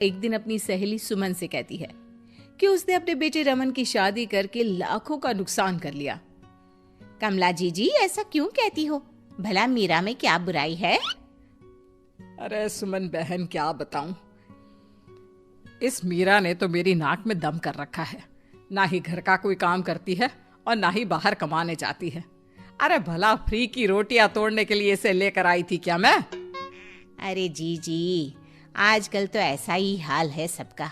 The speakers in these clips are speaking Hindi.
एक दिन अपनी सहेली सुमन से कहती है कि उसने अपने बेटे रमन की शादी करके लाखों का नुकसान कर लिया। कमला जी ऐसा क्यों कहती हो? भला मीरा में क्या बुराई है? अरे सुमन बहन क्या बताऊं, इस मीरा ने तो मेरी नाक में दम कर रखा है। ना ही घर का कोई काम करती है और ना ही बाहर कमाने जाती है। अरे भला फ्री की रोटियां तोड़ने के लिए इसे लेकर आई थी क्या मैं? अरे जी आजकल तो ऐसा ही हाल है सबका।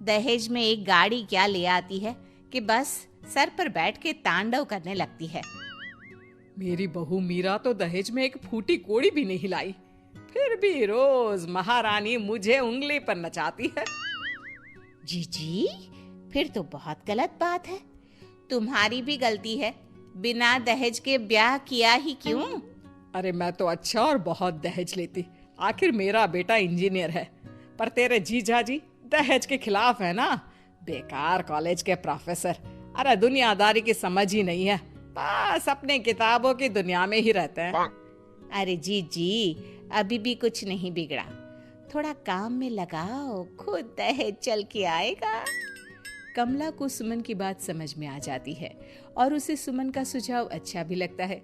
दहेज में एक गाड़ी क्या ले आती है कि बस सर पर बैठ के तांडव करने लगती है। मेरी बहू मीरा तो दहेज में एक फूटी कोड़ी भी नहीं लाई, फिर भी रोज महारानी मुझे उंगली पर नचाती है। जी फिर तो बहुत गलत बात है। तुम्हारी भी गलती है, बिना दहेज के ब्याह किया ही क्यों? अरे मैं तो अच्छा और बहुत दहेज लेती, आखिर मेरा बेटा इंजीनियर है। पर तेरे जीजा जी दहेज के खिलाफ है ना, बेकार कॉलेज के प्रोफेसर। अरे दुनियादारी की समझ ही नहीं है, बस अपने किताबों की दुनिया में ही रहते हैं। अरे जी अभी भी कुछ नहीं बिगड़ा, थोड़ा काम में लगाओ, खुद दहेज चल के आएगा। कमला को सुमन की बात समझ में आ जाती है और उसे सुमन का सुझाव अच्छा भी लगता है।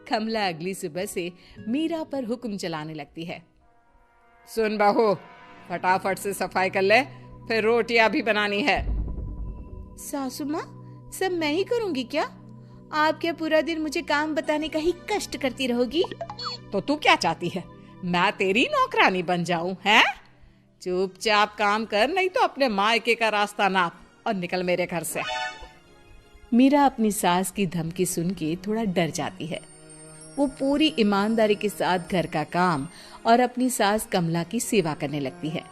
कमला अगली सुबह से मीरा पर हुक्म चलाने लगती है। सुन बहू, फटाफट से सफाई कर ले, फिर रोटियां भी बनानी है। सासू माँ, सब मैं ही करूंगी क्या? आप क्या पूरा दिन मुझे काम बताने का ही कष्ट करती रहोगी? तो तू क्या चाहती है, मैं तेरी नौकरानी बन जाऊं? हैं? चुपचाप काम कर, नहीं तो अपने मायके का रास्ता नाप और निकल मेरे घर से। मीरा अपनी सास की धमकी सुन के थोड़ा डर जाती है। वो पूरी ईमानदारी के साथ घर का काम और अपनी सास कमला की सेवा करने लगती है।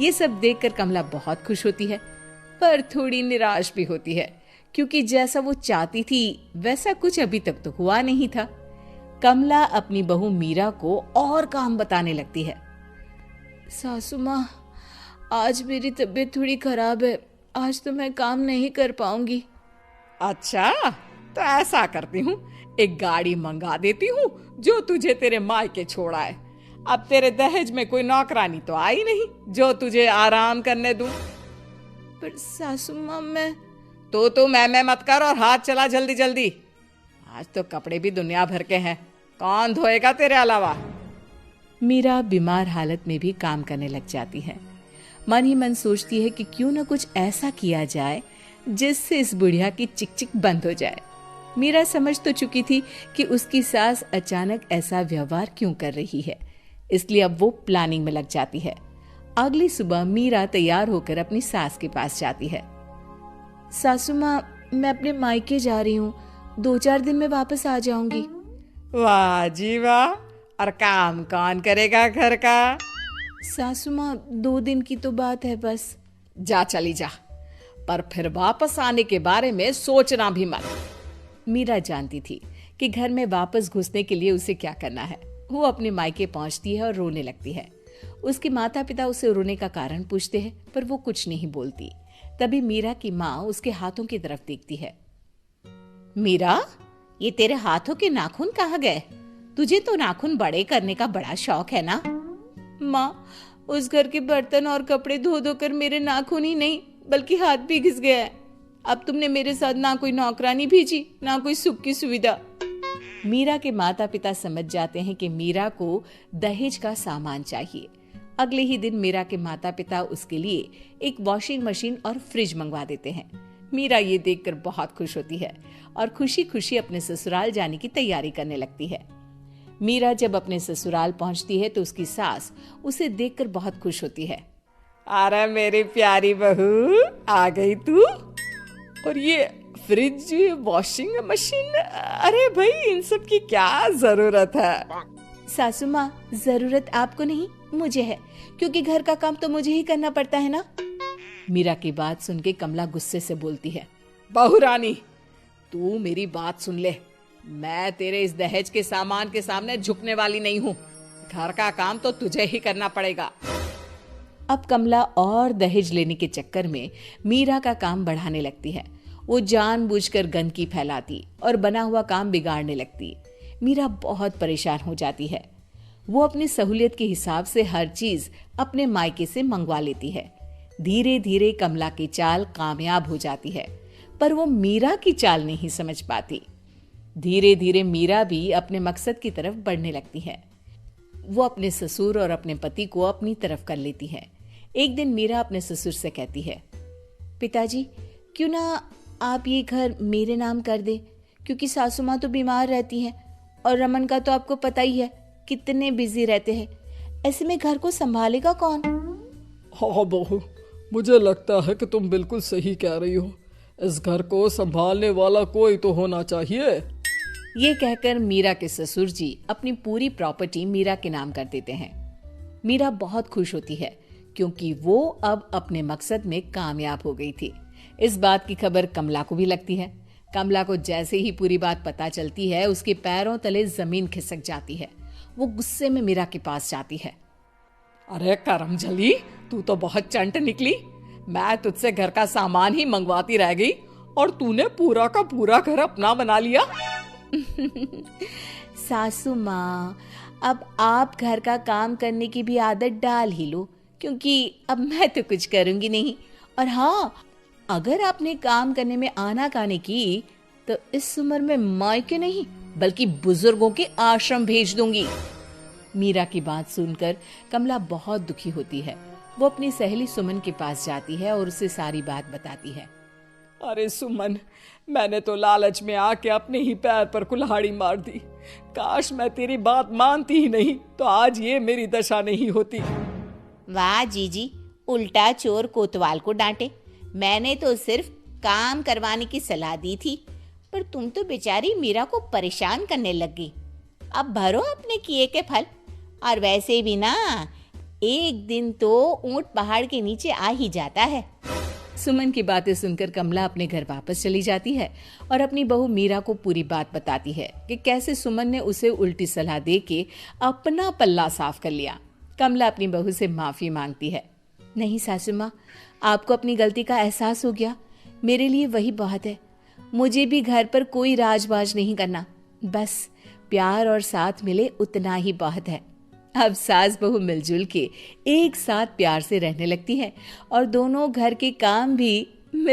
ये सब देखकर कमला बहुत खुश होती है, पर थोड़ी निराश भी होती है, क्योंकि जैसा वो चाहती थी वैसा कुछ अभी तक तो हुआ नहीं था। कमला अपनी बहू मीरा को और काम बताने लगती है। सासू माँ, आज मेरी तबीयत थोड़ी खराब है, आज तो मैं काम नहीं कर पाऊंगी। अच्छा, तो ऐसा करती हूँ, एक गाड़ी मंगा देती हूँ जो तुझे तेरे मायके छोड़ आए। अब तेरे दहेज में कोई नौकरानी तो आई नहीं जो तुझे आराम करने दूं। पर सासू माँ, मैं तो मैं मत कर और हाथ चला जल्दी जल्दी। आज तो कपड़े भी दुनिया भर के हैं, कौन धोएगा तेरे अलावा? मीरा बीमार हालत में भी काम करने लग जाती है। मन ही मन सोचती है कि क्यों न कुछ ऐसा किया जाए जिससे इस बुढ़िया की चिक बंद हो जाए। मीरा समझ तो चुकी थी कि उसकी सास अचानक ऐसा व्यवहार क्यों कर रही है, इसलिए अब वो प्लानिंग में लग जाती है। अगली सुबह मीरा तैयार होकर अपनी सास के पास जाती है। सासू माँ, मैं अपने मायके जा रही हूँ, 2-4 दिन में वापस आ जाऊंगी। वाह जी वाह, और काम कौन करेगा घर का? सासू माँ, 2 दिन की तो बात है बस। जा चली जा, पर फिर वापस आने के बारे में सोचना भी मत। मीरा जानती थी कि घर में वापस घुसने के लिए उसे क्या करना है। वो अपने मायके पहुंचती है और रोने लगती है। उसके माता पिता उसे रोने का कारण पूछते हैं, पर वो कुछ नहीं बोलती। तभी मीरा की माँ उसके हाथों की तरफ देखती है। मीरा, ये तेरे हाथों के नाखून कहाँ गए? तुझे तो नाखून बड़े करने का बड़ा शौक है ना? माँ, उस घर के बर्तन और कपड़े धो धो कर मेरे नाखून ही नहीं बल्कि हाथ भी घिस गया है। अब तुमने मेरे साथ ना कोई नौकरानी भेजी, ना कोई सुख की सुविधा। मीरा के माता पिता समझ जाते हैं कि मीरा को दहेज का सामान चाहिए। अगले ही दिन मीरा के माता पिता उसके लिए एक वॉशिंग मशीन और फ्रिज मंगवा देते हैं। मीरा ये देखकर बहुत खुश होती है और खुशी खुशी अपने ससुराल जाने की तैयारी करने लगती है। मीरा जब अपने ससुराल पहुंचती है तो उसकी सास उसे देखकर बहुत खुश होती है। अरे मेरी प्यारी बहू, आ गई तू? और ये फ्रिज, वॉशिंग मशीन, अरे भाई इन सब की क्या जरूरत है? सासू माँ, जरूरत आपको नहीं मुझे है, क्योंकि घर का काम तो मुझे ही करना पड़ता है ना। मीरा की बात सुन के कमला गुस्से से बोलती है। बहू रानी, तू मेरी बात सुन ले, मैं तेरे इस दहेज के सामान के सामने झुकने वाली नहीं हूँ। घर का काम तो तुझे ही करना पड़ेगा। अब कमला और दहेज लेने के चक्कर में मीरा का काम बढ़ाने लगती है। वो जानबूझकर गंदगी फैलाती और बना हुआ काम बिगाड़ने लगती। मीरा बहुत परेशान हो जाती है। वो अपनी सहूलियत के हिसाब से हर चीज अपने मायके से मंगवा लेती है। धीरे धीरे कमला की चाल कामयाब हो जाती है, पर वो मीरा की चाल नहीं समझ पाती। धीरे धीरे मीरा भी अपने मकसद की तरफ बढ़ने लगती है। वो अपने ससुर और अपने पति को अपनी तरफ कर लेती है। एक दिन मीरा अपने ससुर से कहती है, पिताजी क्यों ना आप ये घर मेरे नाम कर दे, क्योंकि सासू माँ तो बीमार रहती हैं और रमन का तो आपको पता ही है कितने बिजी रहते हैं। ऐसे में घर को संभालेगा कौन? हाँ बहू, मुझे लगता है कि तुम बिल्कुल सही कह रही हो। इस घर को संभालने वाला कोई तो होना चाहिए। ये कहकर मीरा के ससुर जी अपनी पूरी प्रॉपर्टी मीरा के नाम कर देते हैं। मीरा बहुत खुश होती है क्योंकि वो अब अपने मकसद में कामयाब हो गई थी। इस बात की खबर कमला को भी लगती है। कमला को जैसे ही पूरी बात पता चलती है, उसके पैरों तले जमीन खिसक जाती है। वो गुस्से में मीरा के पास जाती है। अरे करमजली, तू तो बहुत चंट निकली। मैं तुझसे घर का सामान ही मंगवाती रह गई और तूने पूरा का पूरा घर अपना बना लिया। सासू माँ, अब आप घर का काम करने की भी आदत डाल ही लो, क्योंकि अब मैं तो कुछ करूंगी नहीं। और हाँ, अगर आपने काम करने में आनाकानी की तो इस उम्र में मायके नहीं बल्कि बुजुर्गों के आश्रम भेज दूंगी। मीरा की बात सुनकर कमला बहुत दुखी होती है। वो अपनी सहेली सुमन के पास जाती है और उसे सारी बात बताती है। अरे सुमन, मैंने तो लालच में आके अपने ही पैर पर कुल्हाड़ी मार दी। काश मैं तेरी बात मानती ही नहीं तो आज ये मेरी दशा नहीं होती। वाह जीजी, उल्टा चोर कोतवाल को डांटे। मैंने तो सिर्फ काम करवाने की सलाह दी थी, पर तुम तो बेचारी मीरा को परेशान करने लग गई। अब भरो अपने किए के फल। और वैसे भी ना, एक दिन तो ऊंट पहाड़ के नीचे आ ही जाता है। सुमन की बातें सुनकर कमला अपने घर वापस चली जाती है और अपनी बहू मीरा को पूरी बात बताती है कि कैसे सुमन ने उसे उल्टी सलाह देके अपना पल्ला साफ कर लिया। कमला अपनी बहू से माफी मांगती है। नहीं सासू माँ, आपको अपनी गलती का एहसास हो गया, मेरे लिए वही बहुत है। मुझे भी घर पर कोई राजबाज नहीं करना, बस प्यार और साथ मिले उतना ही बहुत है। अब सास बहू मिलजुल के एक साथ प्यार से रहने लगती है और दोनों घर के काम भी मिल